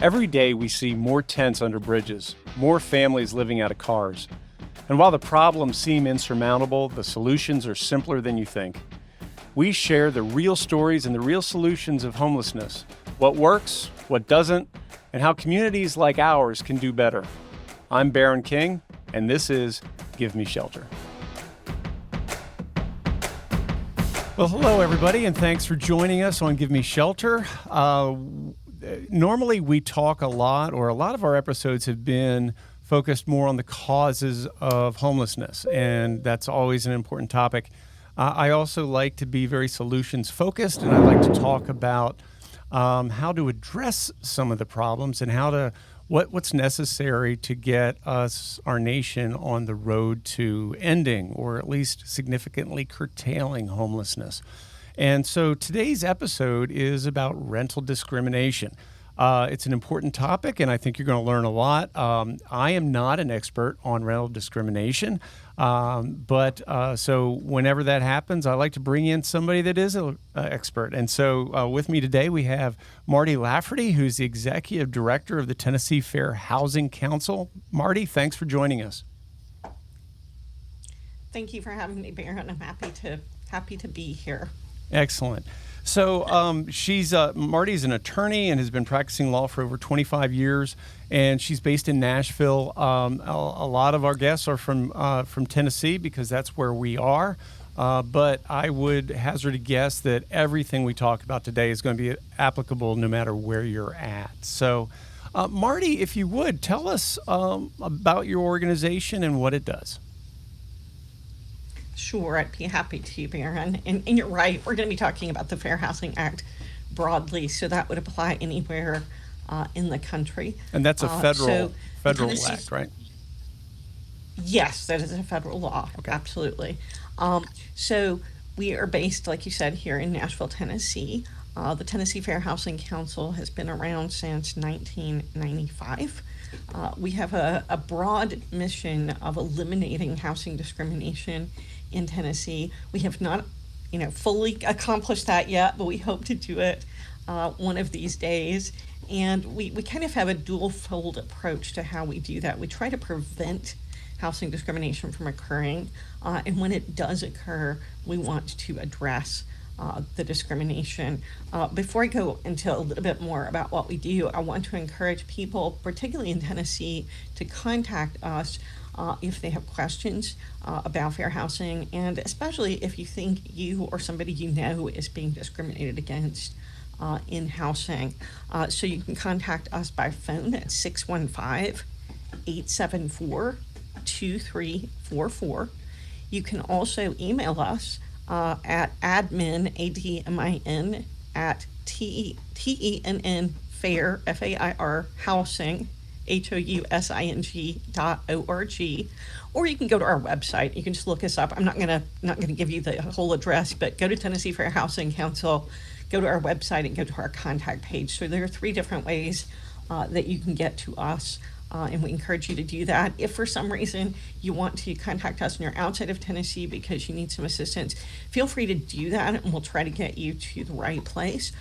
Every day we see more tents under bridges, more families living out of cars. And while the problems seem insurmountable, the solutions are simpler than you think. We share the real stories and the real solutions of homelessness, what works, what doesn't, and how communities like ours can do better. I'm Baron King, and this is Give Me Shelter. Well, hello, everybody, and thanks for joining us on Give Me Shelter. Normally, we talk a lot, or a lot of our episodes have been focused more on the causes of homelessness, and that's always an important topic. I also like to be very solutions-focused, and I like to talk about how to address some of the problems and what's necessary to get our nation on the road to ending, or at least significantly curtailing homelessness. And so today's episode is about rental discrimination. It's an important topic, and I think you're going to learn a lot. I am not an expert on rental discrimination, but whenever that happens, I like to bring in somebody that is an expert. And so with me today, we have Martie Lafferty, who's the Executive Director of the Tennessee Fair Housing Council. Martie, thanks for joining us. Thank you for having me, Baron. I'm happy to be here. Excellent. So Martie's an attorney and has been practicing law for over 25 years, and she's based in Nashville. A lot of our guests are from Tennessee because that's where we are. But I would hazard a guess that everything we talk about today is going to be applicable no matter where you're at. So, Martie, if you would, tell us about your organization and what it does. Sure, I'd be happy to, Baron. And you're right, we're going to be talking about the Fair Housing Act broadly, so that would apply anywhere in the country. And that's a federal act, right? Yes, that is a federal law, okay. Absolutely. So we are based, like you said, here in Nashville, Tennessee. The Tennessee Fair Housing Council has been around since 1995. We have a broad mission of eliminating housing discrimination in Tennessee. We have not, fully accomplished that yet, but we hope to do it one of these days. And we kind of have a dual-fold approach to how we do that. We try to prevent housing discrimination from occurring, and when it does occur, we want to address the discrimination. Before I go into a little bit more about what we do, I want to encourage people, particularly in Tennessee, to contact us if they have questions about fair housing, and especially if you think you or somebody you know is being discriminated against in housing. So you can contact us by phone at 615-874-2344. You can also email us at admin, ADMIN, at TENN fair, FAIR, housing, HOUSING.org, or you can go to our website. You can just look us up. I'm not gonna give you the whole address, but go to Tennessee Fair Housing Council, go to our website, and go to our contact page. So there are 3 different ways that you can get to us. And we encourage you to do that. If for some reason you want to contact us and you're outside of Tennessee because you need some assistance, feel free to do that, and we'll try to get you to the right place.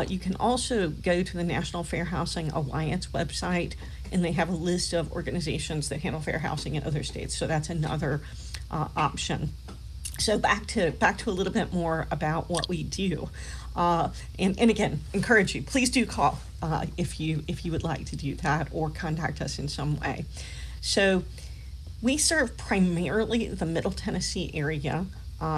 You can also go to the National Fair Housing Alliance website, and they have a list of organizations that handle fair housing in other states. So that's another option. So back to a little bit more about what we do. And again, encourage you, please do call if you would like to do that, or contact us in some way. So we serve primarily the Middle Tennessee area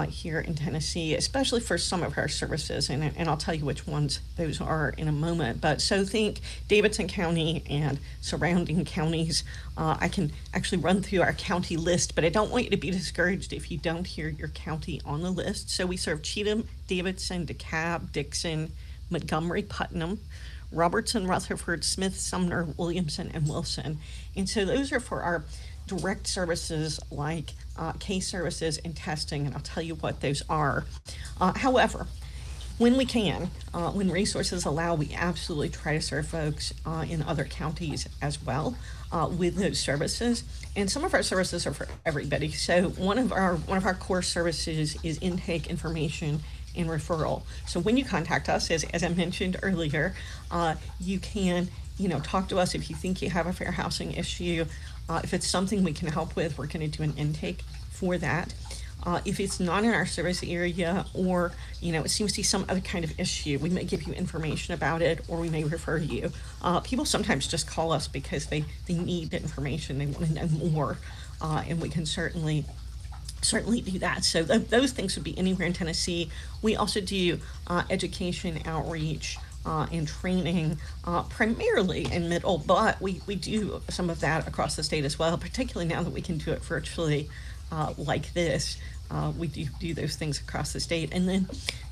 here in Tennessee, especially for some of our services, and I'll tell you which ones those are in a moment. But so think Davidson County and surrounding counties. I can actually run through our county list, but I don't want you to be discouraged if you don't hear your county on the list. So we serve Cheatham, Davidson, DeKalb, Dixon, Montgomery, Putnam, Robertson, Rutherford, Smith, Sumner, Williamson, and Wilson. And so those are for our direct services like case services and testing, and I'll tell you what those are. However, When we can, when resources allow, we absolutely try to serve folks in other counties as well with those services. And some of our services are for everybody. So one of our core services is intake, information, and referral. So when you contact us, as I mentioned earlier, you can talk to us if you think you have a fair housing issue. If it's something we can help with, we're going to do an intake for that. If it's not in our service area, or it seems to be some other kind of issue, we may give you information about it, or we may refer you. People sometimes just call us because they need the information, they want to know more, and we can certainly do that. So those things would be anywhere in Tennessee. We also do education, outreach, and training, primarily in Middle, but we do some of that across the state as well, particularly now that we can do it virtually like this. We do those things across the state. And then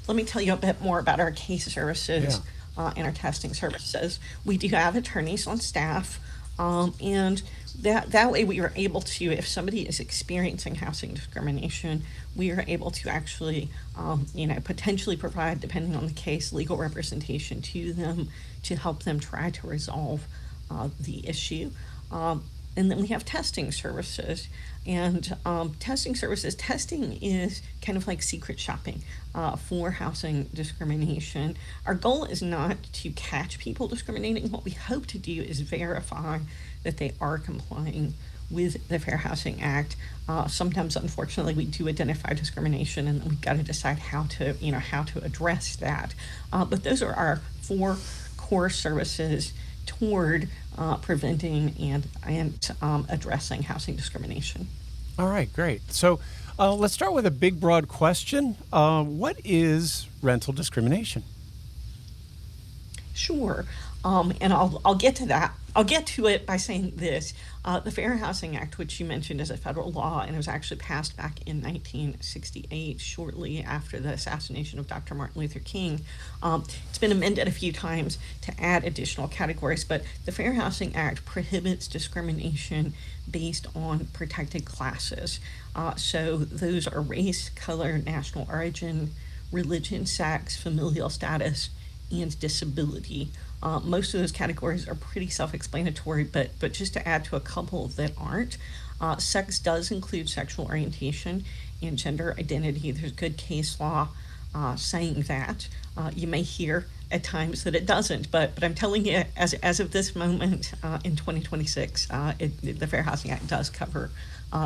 let me tell you a bit more about our case services and our testing services. We do have attorneys on staff, and that way we are able to, if somebody is experiencing housing discrimination, we are able to actually, potentially provide, depending on the case, legal representation to them to help them try to resolve the issue. And then we have testing services. And testing is kind of like secret shopping for housing discrimination. Our goal is not to catch people discriminating. What we hope to do is verify that they are complying with the Fair Housing Act. Sometimes, unfortunately, we do identify discrimination, and we've got to decide how to address that. But those are our 4 core services toward preventing and addressing housing discrimination. All right, great. So let's start with a big, broad question. What is rental discrimination? Sure. And I'll get to that. I'll get to it by saying this. The Fair Housing Act, which you mentioned, is a federal law, and it was actually passed back in 1968, shortly after the assassination of Dr. Martin Luther King. It's been amended a few times to add additional categories, but the Fair Housing Act prohibits discrimination based on protected classes. So those are race, color, national origin, religion, sex, familial status, and disability. Most of those categories are pretty self-explanatory, but just to add to a couple that aren't, sex does include sexual orientation and gender identity. There's good case law saying that. You may hear at times that it doesn't, but I'm telling you, as of this moment in 2026, the Fair Housing Act does cover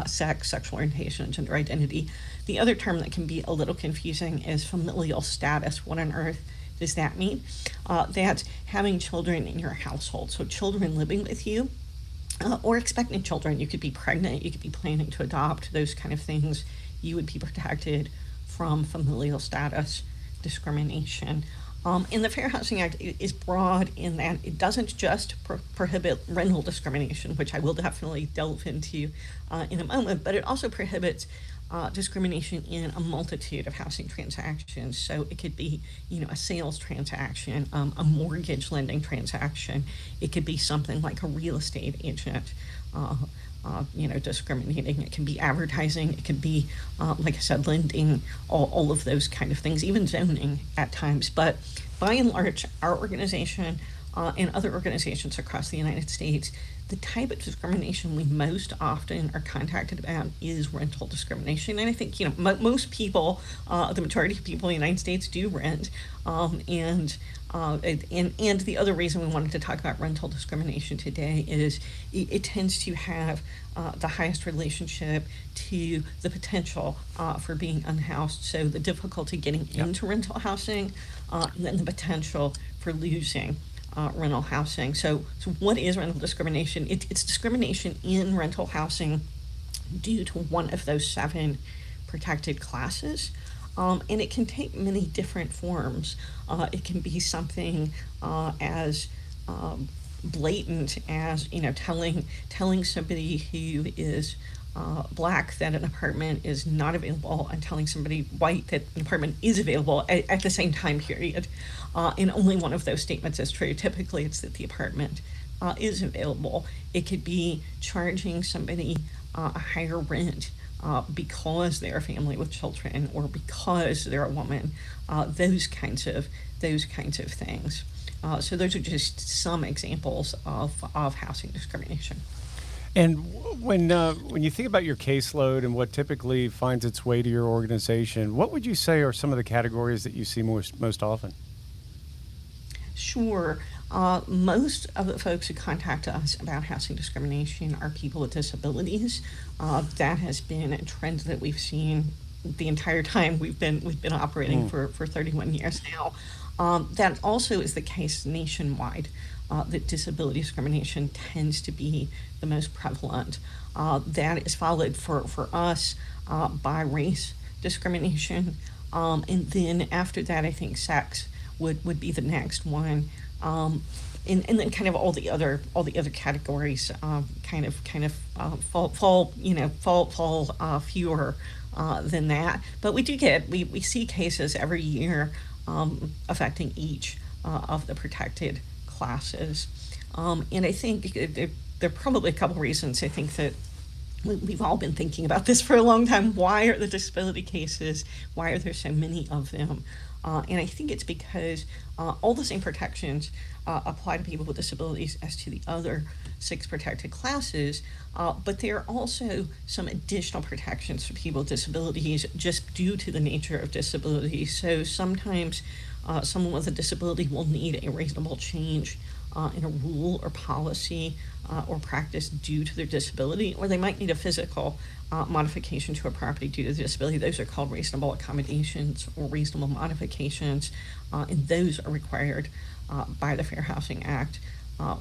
sex, sexual orientation, and gender identity. The other term that can be a little confusing is familial status. What on earth does that mean? That's having children in your household, so children living with you, or expecting children. You could be pregnant, you could be planning to adopt, those kind of things. You would be protected from familial status discrimination. And the Fair Housing Act is broad in that it doesn't just prohibit rental discrimination, which I will definitely delve into in a moment, but it also prohibits discrimination in a multitude of housing transactions. So it could be, a sales transaction, a mortgage lending transaction. It could be something like a real estate agent, discriminating. It can be advertising. It could be, like I said, lending, all of those kind of things, even zoning at times. But by and large, our organization and other organizations across the United States, the type of discrimination we most often are contacted about is rental discrimination. And I think, most people, the majority of people in the United States do rent. And the other reason we wanted to talk about rental discrimination today is it tends to have the highest relationship to the potential for being unhoused. So the difficulty getting into rental housing, and then the potential for losing rental housing. So what is rental discrimination? It's discrimination in rental housing due to one of those 7 protected classes. And it can take many different forms. It can be something as blatant as, telling somebody who is Black that an apartment is not available, and telling somebody white that an apartment is available at the same time period. And only one of those statements is true. Typically, it's that the apartment is available. It could be charging somebody a higher rent because they're a family with children or because they're a woman, those kinds of things. So those are just some examples of housing discrimination. And when you think about your caseload and what typically finds its way to your organization, what would you say are some of the categories that you see most often? Sure. Most of the folks who contact us about housing discrimination are people with disabilities. That has been a trend that we've seen the entire time we've been operating for 31 years now. That also is the case nationwide. That disability discrimination tends to be the most prevalent. That is followed for us by race discrimination, and then after that, I think sex would be the next one, and then kind of all the other categories kind of fall fewer than that. But we see cases every year affecting each of the protected classes, and I think there are probably a couple reasons. I think that we've all been thinking about this for a long time. Why are the disability cases? Why are there so many of them? And I think it's because all the same protections apply to people with disabilities as to the other 6 protected classes, but there are also some additional protections for people with disabilities just due to the nature of disability. So sometimes someone with a disability will need a reasonable change in a rule or policy or practice due to their disability, or they might need a physical modification to a property due to the disability. Those are called reasonable accommodations or reasonable modifications, and those are required by the Fair Housing Act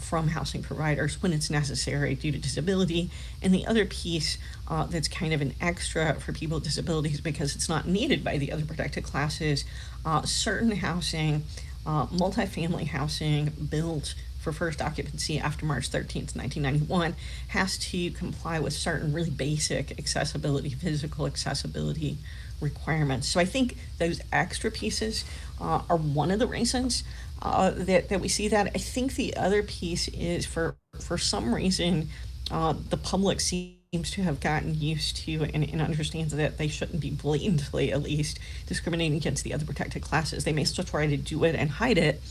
from housing providers when it's necessary due to disability. And the other piece that's kind of an extra for people with disabilities because it's not needed by the other protected classes, certain housing, multifamily housing built for first occupancy after March 13th, 1991, has to comply with certain really basic accessibility, physical accessibility requirements. So I think those extra pieces are one of the reasons that we see that. I think the other piece is for some reason the public seems to have gotten used to and understands that they shouldn't be blatantly, at least, discriminating against the other protected classes. They may still try to do it and hide it.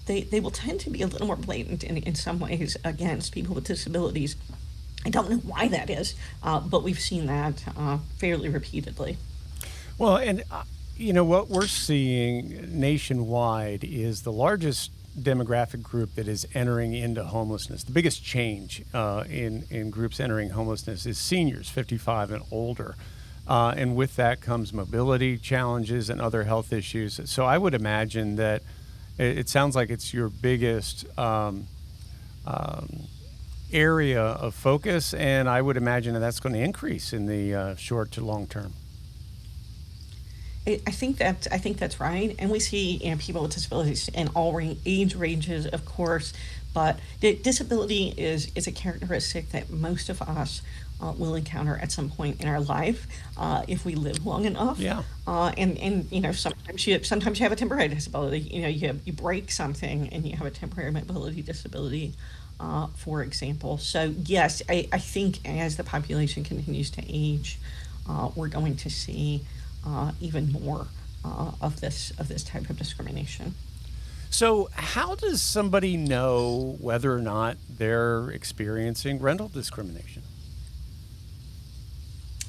They will tend to be a little more blatant in some ways against people with disabilities. I don't know why that is, but we've seen that fairly repeatedly. Well, and what we're seeing nationwide is the largest demographic group that is entering into homelessness. The biggest change in groups entering homelessness is seniors, 55 and older. And with that comes mobility challenges and other health issues. So I would imagine that it sounds like it's your biggest area of focus, and I would imagine that that's going to increase in the short to long term. I think that's right, and we see people with disabilities in all age ranges, of course, but disability is a characteristic that most of us will encounter at some point in our life if we live long enough. Yeah. And sometimes you have a temporary disability. You break something and you have a temporary mobility disability, for example. So yes, I think as the population continues to age, we're going to see even more of this type of discrimination. So how does somebody know whether or not they're experiencing rental discrimination?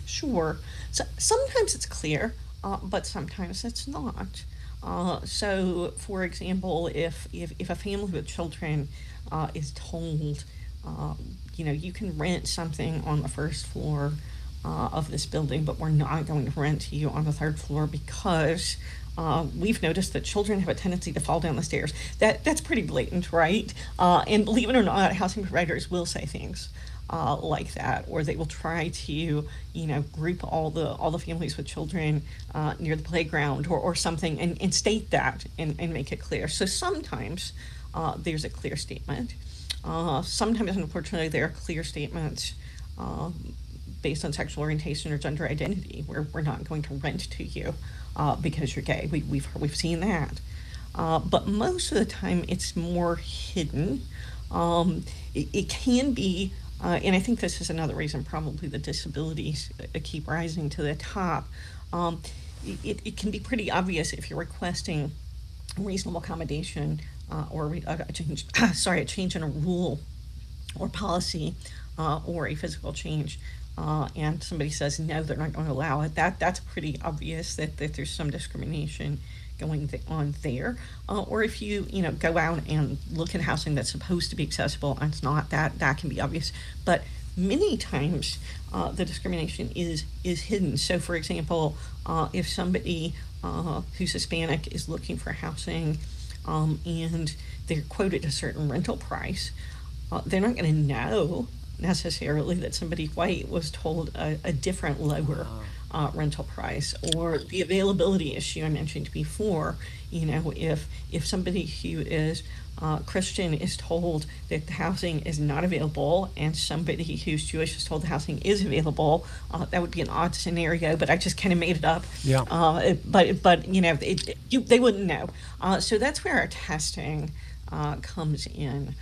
Sure. So sometimes it's clear, but sometimes it's not. So, for example, if a family with children is told, you can rent something on the first floor of this building, but we're not going to rent to you on the 3rd floor because we've noticed that children have a tendency to fall down the stairs. That's pretty blatant, right? And believe it or not, housing providers will say things like that, or they will try to, group all the families with children near the playground or something, and state that and make it clear. So sometimes there's a clear statement. Sometimes, unfortunately, there are clear statements based on sexual orientation or gender identity, where we're not going to rent to you because you're gay. We've seen that, but most of the time it's more hidden. It can be And I think this is another reason probably the disabilities keep rising to the top. Um, it can be pretty obvious if you're requesting reasonable accommodation or a change, sorry, a change in a rule or policy or a physical change, and somebody says no, they're not going to allow it. That's pretty obvious that there's some discrimination going on there. Or if you go out and look at housing that's supposed to be accessible and it's not, that can be obvious. But many times the discrimination is hidden. So for example, if somebody who's Hispanic is looking for housing and they're quoted a certain rental price, they're not going to know necessarily that somebody white was told a different lower rental price, or the availability issue I mentioned before. If somebody who is Christian is told that the housing is not available, and somebody who's Jewish is told the housing is available, that would be an odd scenario, but I just kind of made it up. Yeah. But they wouldn't know. So that's where our testing comes in.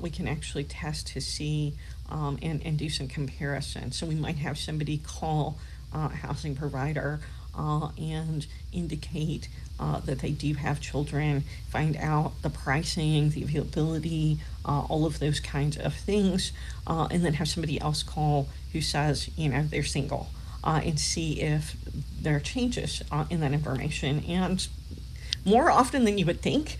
We can actually test to see and do some comparison. So we might have somebody call a housing provider and indicate that they do have children, find out the pricing, the availability, all of those kinds of things, and then have somebody else call who says, they're single, and see if there are changes in that information. And more often than you would think,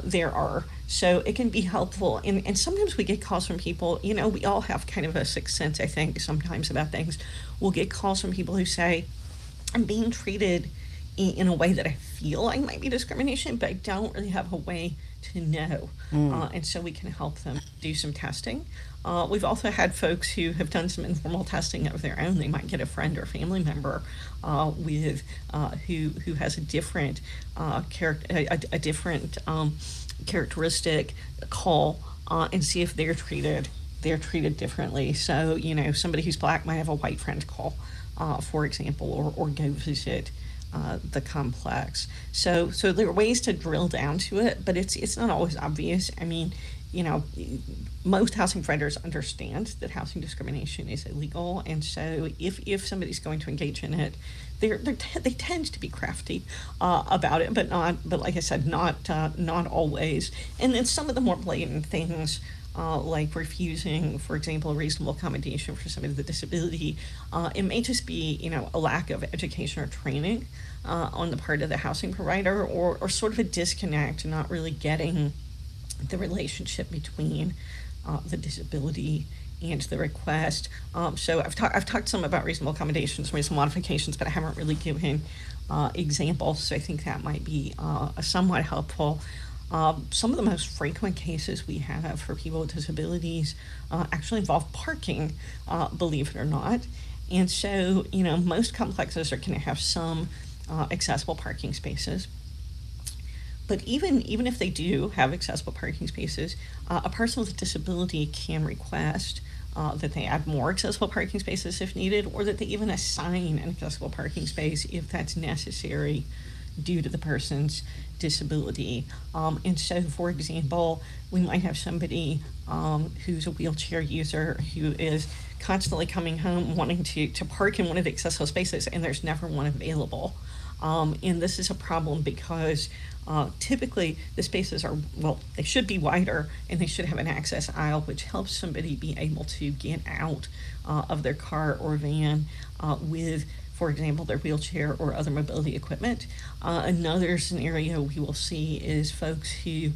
there are. So it can be helpful. And sometimes we get calls from people, we all have kind of a sixth sense, I think, sometimes about things. We'll get calls from people who say, I'm being treated in a way that I feel like might be discrimination, but I don't really have a way to know. And so we can help them do some testing. We've also had folks who have done some informal testing of their own. They might get a friend or family member with who has a different characteristic, call and see if they're treated differently. So somebody who's black might have a white friend call, for example, or go visit the complex. So there are ways to drill down to it, but it's not always obvious. I mean, most housing providers understand that housing discrimination is illegal, and so if somebody's going to engage in it, they tend to be crafty about it, but like I said, not always. And then some of the more blatant things, like refusing, for example, a reasonable accommodation for somebody with a disability, it may just be a lack of education or training on the part of the housing provider, or sort of a disconnect, not really getting the relationship between the disability and the request. So I've talked some about reasonable accommodations, reasonable modifications, but I haven't really given examples. So I think that might be somewhat helpful. Some of the most frequent cases we have for people with disabilities actually involve parking, believe it or not. And so, most complexes are going to have some accessible parking spaces. But even if they do have accessible parking spaces, a person with a disability can request that they add more accessible parking spaces if needed, or that they even assign an accessible parking space if that's necessary due to the person's disability. And so, for example, we might have somebody who's a wheelchair user who is constantly coming home wanting to park in one of the accessible spaces, and there's never one available. And this is a problem because typically the spaces they should be wider, and they should have an access aisle, which helps somebody be able to get out of their car or van with, for example, their wheelchair or other mobility equipment. Another scenario we will see is folks who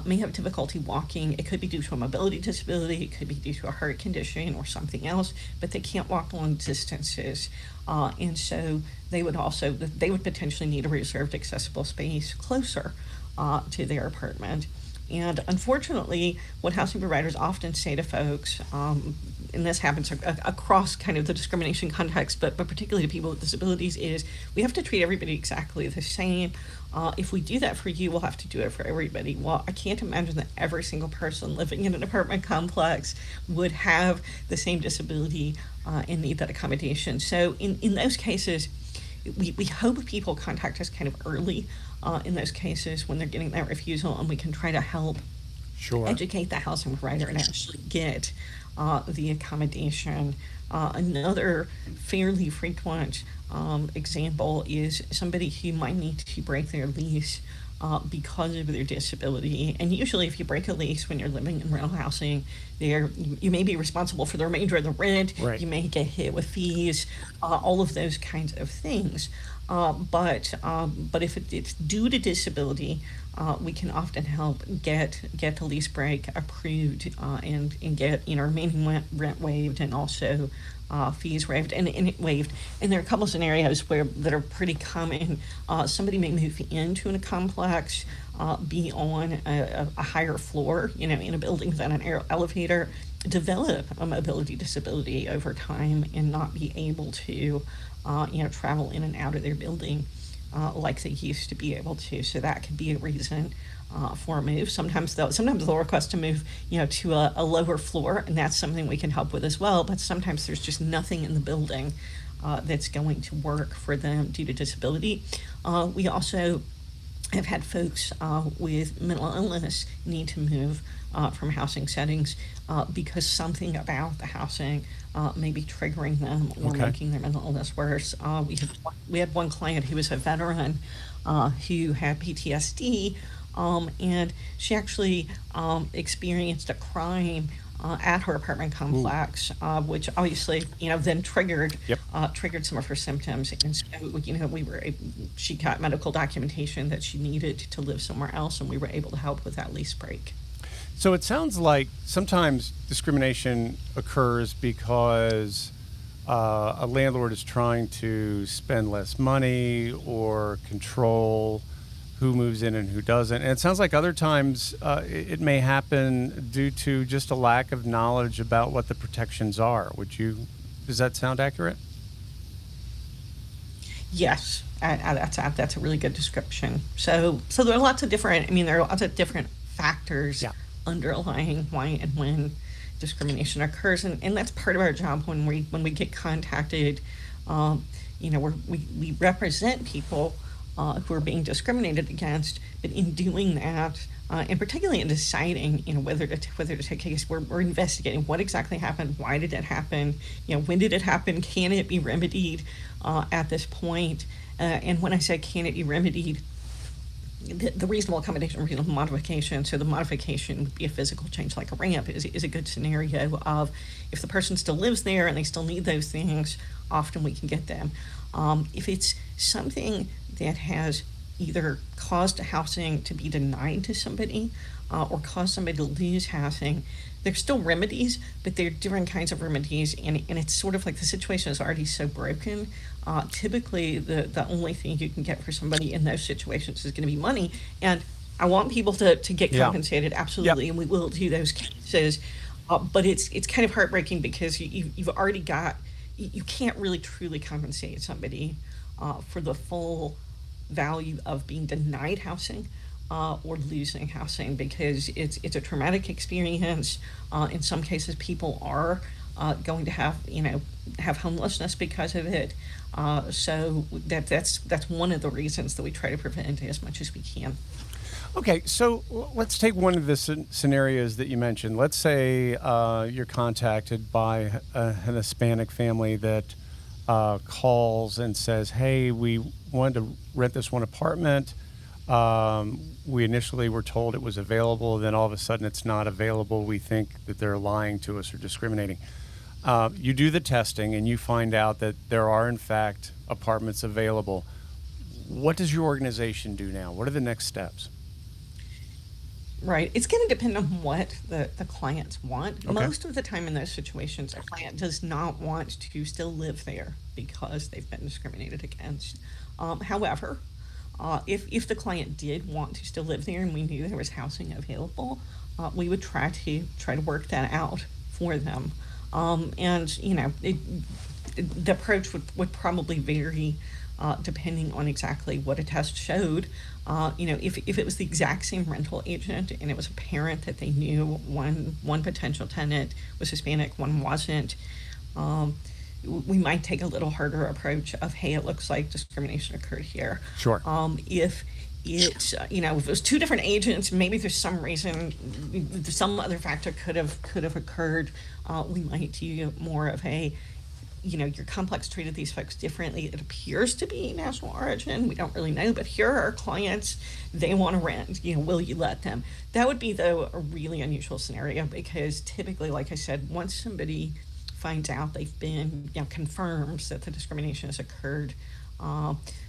may have difficulty walking. It could be due to a mobility disability, it could be due to a heart condition or something else, but they can't walk long distances. And so they would potentially need a reserved accessible space closer to their apartment. And unfortunately, what housing providers often say to folks, and this happens across kind of the discrimination context, but particularly to people with disabilities, is we have to treat everybody exactly the same. If we do that for you, we'll have to do it for everybody. Well, I can't imagine that every single person living in an apartment complex would have the same disability and need that accommodation. So in those cases, we hope people contact us kind of early in those cases when they're getting that refusal, and we can try to help Sure. educate the housing provider and actually get the accommodation. Another fairly frequent example is somebody who might need to break their lease because of their disability. And usually, if you break a lease when you're living in rental housing, you may be responsible for the remainder of the rent. Right. You may get hit with fees, all of those kinds of things. But if it's due to disability, we can often help get the lease break approved and get remaining rent waived, and also fees waived and waived. And there are a couple scenarios that are pretty common. Somebody may move into a complex, be on a higher floor, in a building without an elevator, develop a mobility disability over time, and not be able to travel in and out of their building like they used to be able to. So that could be a reason for a move. Sometimes they'll request to move, to a lower floor, and that's something we can help with as well. But sometimes there's just nothing in the building that's going to work for them due to disability. We also have had folks with mental illness need to move from housing settings because something about the housing may be triggering them or Okay. making their mental illness worse. We had one client who was a veteran who had PTSD, and she actually experienced a crime at her apartment complex, which obviously, then triggered Yep. triggered some of her symptoms. And so, she got medical documentation that she needed to live somewhere else, and we were able to help with that lease break. So it sounds like sometimes discrimination occurs because a landlord is trying to spend less money or control who moves in and who doesn't. And it sounds like other times it may happen due to just a lack of knowledge about what the protections are. Does that sound accurate? Yes, that's a really good description. So there are lots of different factors Yeah. underlying why and when discrimination occurs, and that's part of our job when we get contacted. We represent people who are being discriminated against, but in doing that, and particularly in deciding, whether to take a case, we're investigating what exactly happened, why did it happen, when did it happen, can it be remedied at this point, and when I say can it be remedied, the reasonable accommodation, reasonable modification. So the modification would be a physical change, like a ramp, is a good scenario of if the person still lives there and they still need those things, often we can get them. If it's something that has either caused housing to be denied to somebody or caused somebody to lose housing, there's still remedies, but they're different kinds of remedies, and it's sort of like the situation is already so broken. Typically, the only thing you can get for somebody in those situations is going to be money, and I want people to get Yeah. compensated, absolutely, Yep. and we will do those cases, but it's kind of heartbreaking because you've already got, you can't really truly compensate somebody for the full value of being denied housing or losing housing, because it's a traumatic experience. In some cases, people are going to have homelessness because of it. So that's one of the reasons that we try to prevent as much as we can. Okay, so let's take one of the scenarios that you mentioned. Let's say you're contacted by an Hispanic family that calls and says, hey, we wanted to rent this one apartment. We initially were told it was available, then all of a sudden it's not available. We think that they're lying to us or discriminating. You do the testing and you find out that there are, in fact, apartments available. What does your organization do now? What are the next steps? Right. It's going to depend on what the clients want. Okay. Most of the time in those situations, a client does not want to still live there because they've been discriminated against. However, if the client did want to still live there and we knew there was housing available, we would try to work that out for them. The approach would probably vary depending on exactly what a test showed. If it was the exact same rental agent and it was apparent that they knew one potential tenant was Hispanic, one wasn't, we might take a little harder approach of, hey, it looks like discrimination occurred here. Sure. If It's if it was two different agents, maybe there's some reason, some other factor could have occurred. We might do more of a, your complex treated these folks differently. It appears to be national origin. We don't really know, but here are our clients. They want to rent. Will you let them? That would be, though, a really unusual scenario, because typically, like I said, once somebody finds out they've been, confirms that the discrimination has occurred,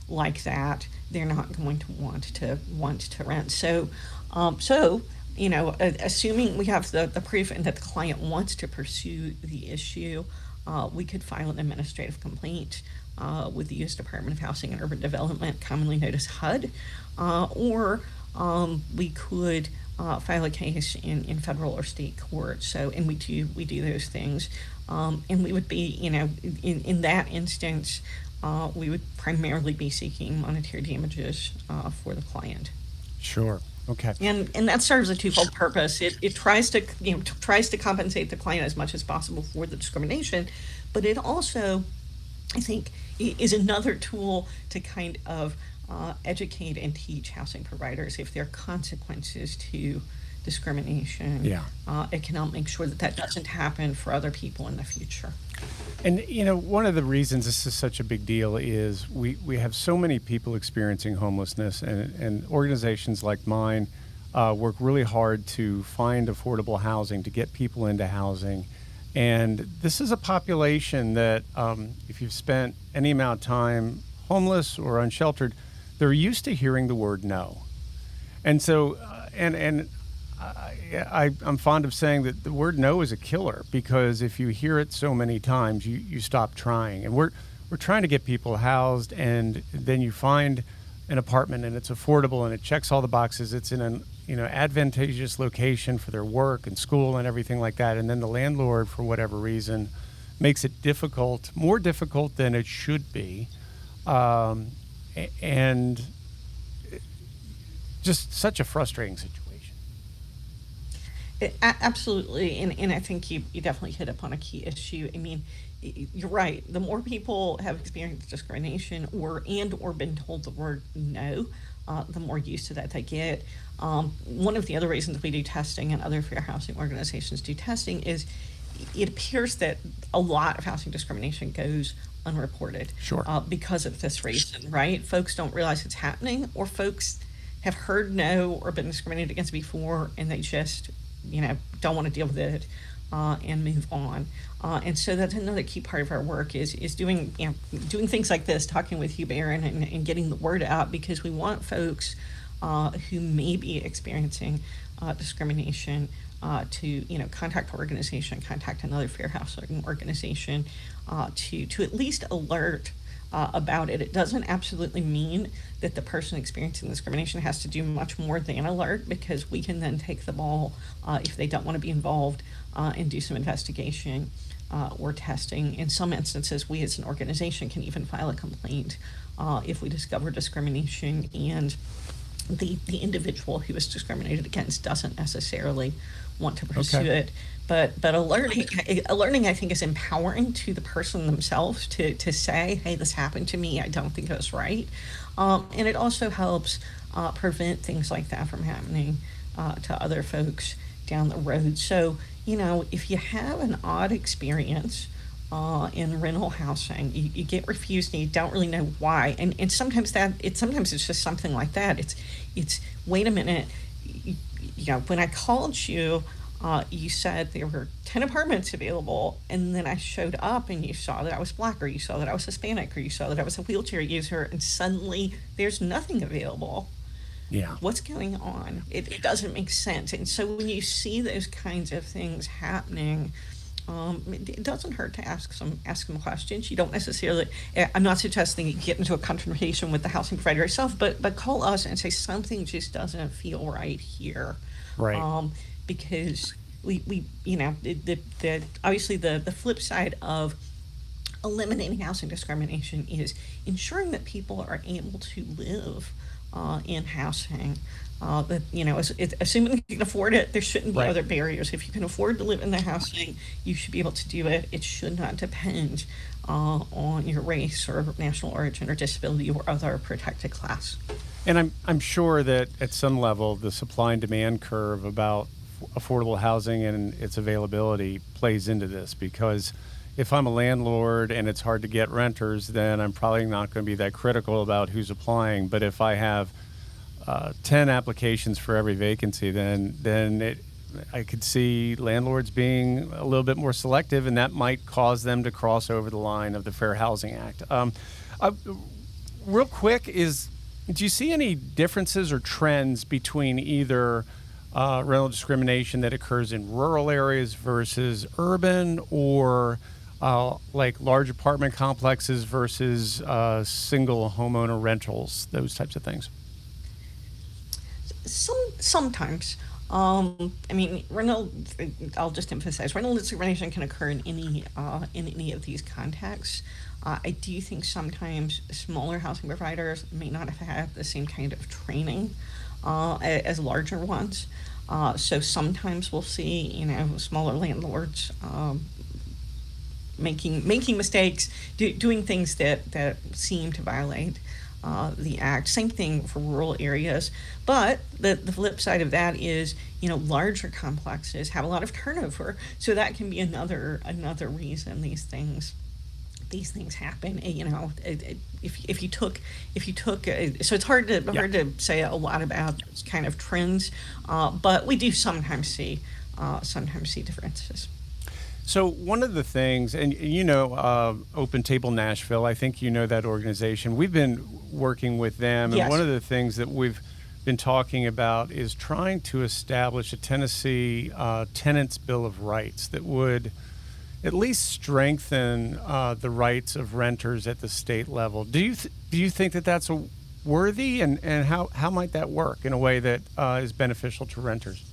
like that, they're not going to want to rent. So, assuming we have the proof and that the client wants to pursue the issue, we could file an administrative complaint with the U.S. Department of Housing and Urban Development, commonly known as HUD, or we could file a case in federal or state court. So, and we do those things, and we would be, in that instance, we would primarily be seeking monetary damages for the client. Sure. Okay. And that serves a twofold purpose. It tries to tries to compensate the client as much as possible for the discrimination, but it also, I think, is another tool to kind of educate and teach housing providers if there are consequences to discrimination. Yeah. It can help make sure that doesn't happen for other people in the future. And, one of the reasons this is such a big deal is we have so many people experiencing homelessness, and organizations like mine work really hard to find affordable housing, to get people into housing. And this is a population that, if you've spent any amount of time homeless or unsheltered, they're used to hearing the word no. And so, I'm fond of saying that the word no is a killer, because if you hear it so many times, you stop trying. And we're trying to get people housed, and then you find an apartment and it's affordable and it checks all the boxes. It's in an advantageous location for their work and school and everything like that. And then the landlord, for whatever reason, makes it more difficult than it should be, and just such a frustrating situation. Absolutely, and I think you definitely hit upon a key issue. I mean, you're right. The more people have experienced discrimination or been told the word no, the more used to that they get. One of the other reasons we do testing, and other fair housing organizations do testing, is it appears that a lot of housing discrimination goes unreported. Sure. Because of this reason, right? Folks don't realize it's happening, or folks have heard no or been discriminated against before, and they just don't want to deal with it and move on. And so that's another key part of our work is doing things like this, talking with you, Baron, and getting the word out, because we want folks who may be experiencing discrimination to contact our organization, contact another fair housing organization to at least alert about it. It doesn't absolutely mean that the person experiencing discrimination has to do much more than alert, because we can then take the ball if they don't want to be involved and do some investigation or testing. In some instances, we as an organization can even file a complaint if we discover discrimination and the individual who is discriminated against doesn't necessarily want to pursue it. But alerting, I think, is empowering to the person themselves to say, hey, this happened to me, I don't think it was right. And it also helps prevent things like that from happening to other folks down the road. So, if you have an odd experience in rental housing, you get refused and you don't really know why. And sometimes it's just something like that. It's wait a minute, when I called you, you said there were 10 apartments available, and then I showed up and you saw that I was Black, or you saw that I was Hispanic, or you saw that I was a wheelchair user, and suddenly there's nothing available. Yeah. What's going on? It doesn't make sense. And so when you see those kinds of things happening, it doesn't hurt to ask some questions. You don't necessarily, I'm not suggesting you get into a confrontation with the housing provider yourself, but call us and say something just doesn't feel right here. Right. Because we obviously the flip side of eliminating housing discrimination is ensuring that people are able to live in housing. Assuming you can afford it, there shouldn't be other barriers. If you can afford to live in the housing, you should be able to do it. It should not depend on your race or national origin or disability or other protected class. And I'm sure that at some level the supply and demand curve about affordable housing and its availability plays into this, because if I'm a landlord and it's hard to get renters, then I'm probably not going to be that critical about who's applying. But if I have 10 applications for every vacancy, then I could see landlords being a little bit more selective, and that might cause them to cross over the line of the Fair Housing Act. Real quick, do you see any differences or trends between either rental discrimination that occurs in rural areas versus urban, or like large apartment complexes versus single homeowner rentals, those types of things? Sometimes. I mean, I'll just emphasize, rental discrimination can occur in any of these contexts. I do think sometimes smaller housing providers may not have had the same kind of training as larger ones. So sometimes we'll see, smaller landlords making mistakes, doing things that seem to violate the act. Same thing for rural areas. But the flip side of that is, larger complexes have a lot of turnover. So that can be another reason these things happen. If you took, so it's hard to say a lot about kind of trends, but we do sometimes see differences. So one of the things, and Open Table Nashville, I think you know that organization. We've been working with them, and Yes. one of the things that we've been talking about is trying to establish a Tennessee Tenants' Bill of Rights that would at least strengthen the rights of renters at the state level. Do you think that that's worthy, and how might that work in a way that is beneficial to renters?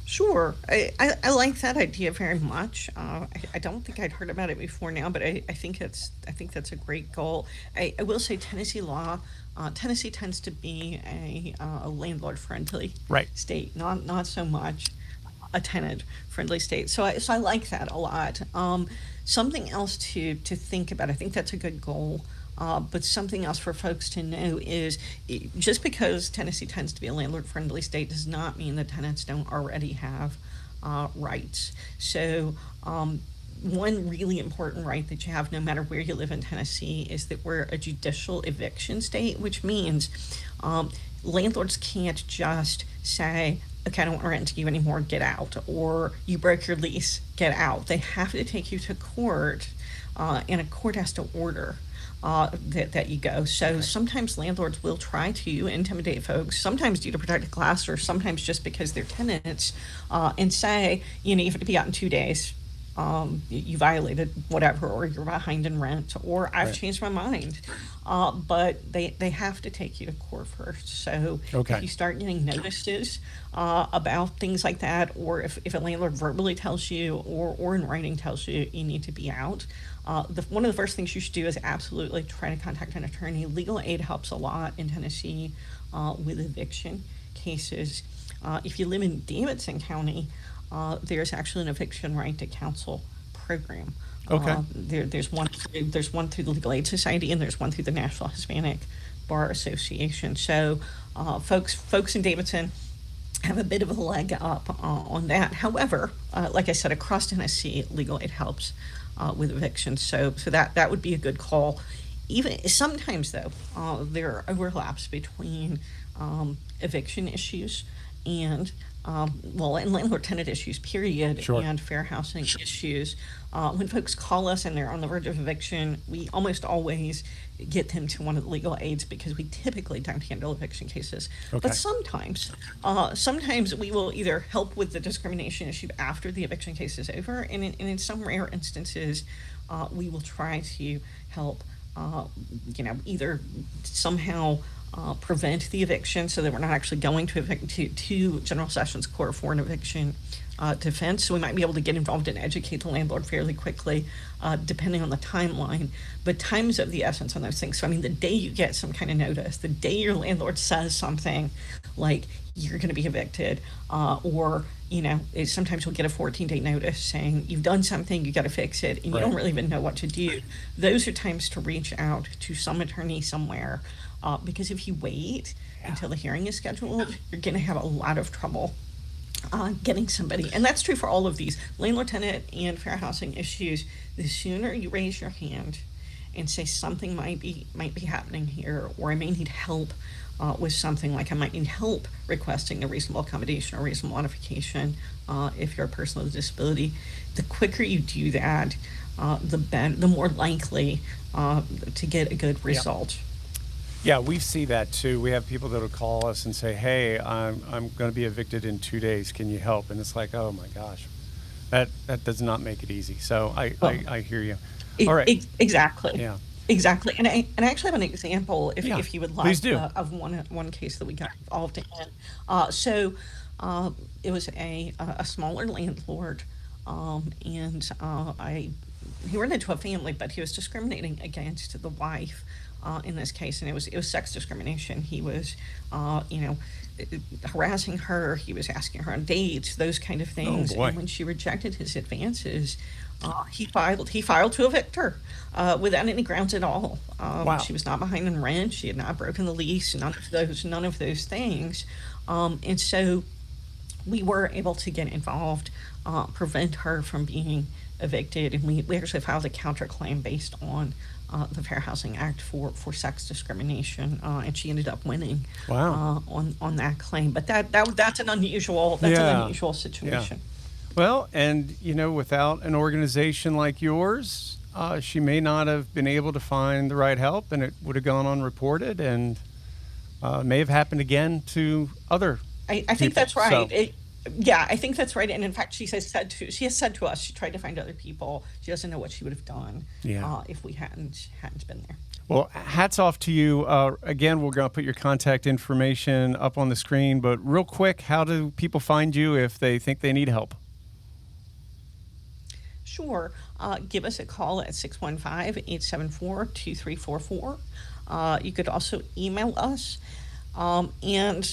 Sure, I like that idea very much. I don't think I'd heard about it before now, but I think that's a great goal. I will say Tennessee law, Tennessee tends to be a landlord-friendly Right. state, not so much a tenant-friendly state. So I like that a lot. Something else to think about. I think that's a good goal. But something else for folks to know is just because Tennessee tends to be a landlord-friendly state does not mean that tenants don't already have rights. So one really important right that you have no matter where you live in Tennessee is that we're a judicial eviction state, which means landlords can't just say, okay, I don't want to rent to you anymore, get out, or you broke your lease, get out. They have to take you to court, and a court has to order that you go. So sometimes landlords will try to intimidate folks, sometimes due to protected class, or sometimes just because they're tenants, and say, you have to be out in 2 days. You violated whatever, or you're behind in rent, or I've Right. changed my mind. But they have to take you to court first. So Okay. if you start getting notices about things like that, or if a landlord verbally tells you or in writing tells you you need to be out, one of the first things you should do is absolutely try to contact an attorney. Legal aid helps a lot in Tennessee with eviction cases. If you live in Davidson County, there's actually an eviction right to counsel program. Okay. There's one through the Legal Aid Society, and there's one through the National Hispanic Bar Association. So folks in Davidson have a bit of a leg up on that. However, like I said, across Tennessee, legal aid helps with evictions. So that would be a good call. Even sometimes though, there are overlaps between eviction issues and and landlord-tenant issues, period, Sure. and fair housing issues. When folks call us and they're on the verge of eviction, we almost always get them to one of the legal aids because we typically don't handle eviction cases. Okay. But sometimes we will either help with the discrimination issue after the eviction case is over, and in some rare instances, we will try to help, either somehow prevent the eviction so that we're not actually going to General Sessions Court for an eviction defense. So we might be able to get involved and educate the landlord fairly quickly. depending on the timeline. But time is of the essence on those things. So, I mean, the day you get some kind of notice, the day your landlord says something like you're going to be evicted, or, sometimes you'll get a 14-day notice saying you've done something, you got to fix it, and you don't really even know what to do. Those are times to reach out to some attorney somewhere, because if you wait until the hearing is scheduled, you're going to have a lot of trouble getting somebody. And that's true for all of these landlord tenant and fair housing issues. The sooner you raise your hand and say something might be happening here, or I may need help with something, like I might need help requesting a reasonable accommodation or reasonable modification if you're a person with a disability, the quicker you do that, the more likely to get a good result. Yeah, we see that too. We have people that will call us and say, "Hey, I'm going to be evicted in 2 days. Can you help?" And it's like, oh my gosh, that does not make it easy. So I hear you. All right. Exactly. Yeah. Exactly. And I actually have an example, if you would like, please do. Of one case that we got involved in. So it was a smaller landlord, and he ran into a family, but he was discriminating against the wife in this case, and it was sex discrimination. He was, harassing her. He was asking her on dates, those kind of things. Oh boy. And when she rejected his advances, he filed to evict her without any grounds at all. Wow. She was not behind in rent. She had not broken the lease. None of those things. And so we were able to get involved, prevent her from being evicted, and we actually filed a counterclaim based on the Fair Housing Act for sex discrimination, and she ended up winning. Wow. On that claim. But that's an unusual situation. Yeah. Well, and without an organization like yours, she may not have been able to find the right help, and it would have gone unreported, and may have happened again to other I think people. that's right. So, I think that's right. And in fact, she has said to us, she tried to find other people. She doesn't know what she would have done if we hadn't been there. well, hats off to you. Again, we're going to put your contact information up on the screen, but real quick, how do people find you if they think they need help? Sure. Give us a call at 615-874-2344. You could also email us. And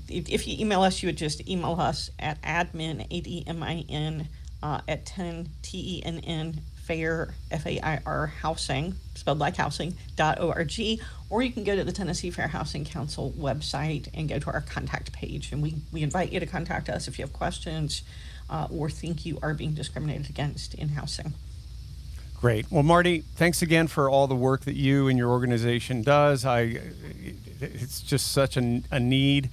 if you email us, you would just email us at admin, ADMIN, at 10 TENN fair, FAIR housing, spelled like housing.org, or you can go to the Tennessee Fair Housing Council website and go to our contact page. And we invite you to contact us if you have questions or think you are being discriminated against in housing. Great. Well, Martie, thanks again for all the work that you and your organization does. It's just such a need.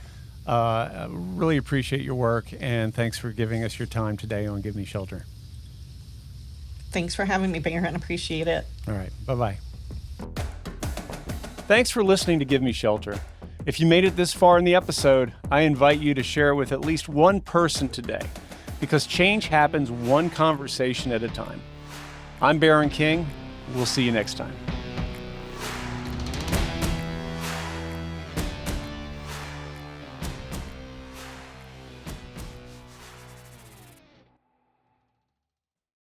Really appreciate your work, and thanks for giving us your time today on Give Me Shelter. Thanks for having me, Baron. Appreciate it. All right. Bye-bye. Thanks for listening to Give Me Shelter. If you made it this far in the episode, I invite you to share it with at least one person today, because change happens one conversation at a time. I'm Baron King. We'll see you next time.